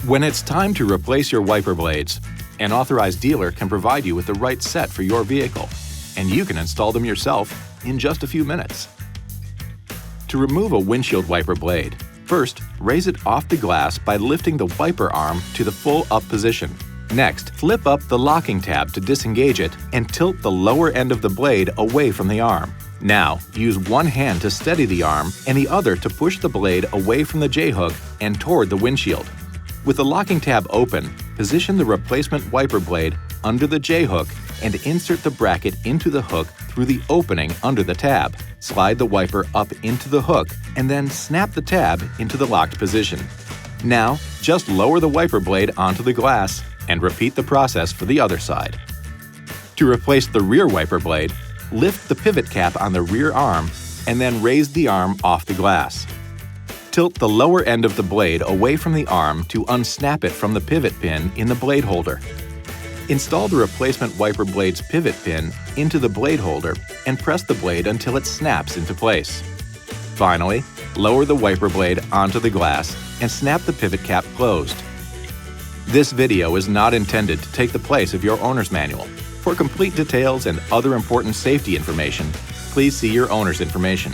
When it's time to replace your wiper blades, an authorized dealer can provide you with the right set for your vehicle, and you can install them yourself in just a few minutes. To remove a windshield wiper blade, first, raise it off the glass by lifting the wiper arm to the full up position. Next, flip up the locking tab to disengage it and tilt the lower end of the blade away from the arm. Now, use one hand to steady the arm and the other to push the blade away from the J-hook and toward the windshield. With the locking tab open, position the replacement wiper blade under the J-hook and insert the bracket into the hook through the opening under the tab. Slide the wiper up into the hook and then snap the tab into the locked position. Now, just lower the wiper blade onto the glass and repeat the process for the other side. To replace the rear wiper blade, lift the pivot cap on the rear arm and then raise the arm off the glass. Tilt the lower end of the blade away from the arm to unsnap it from the pivot pin in the blade holder. Install the replacement wiper blade's pivot pin into the blade holder and press the blade until it snaps into place. Finally, lower the wiper blade onto the glass and snap the pivot cap closed. This video is not intended to take the place of your owner's manual. For complete details and other important safety information, please see your owner's information.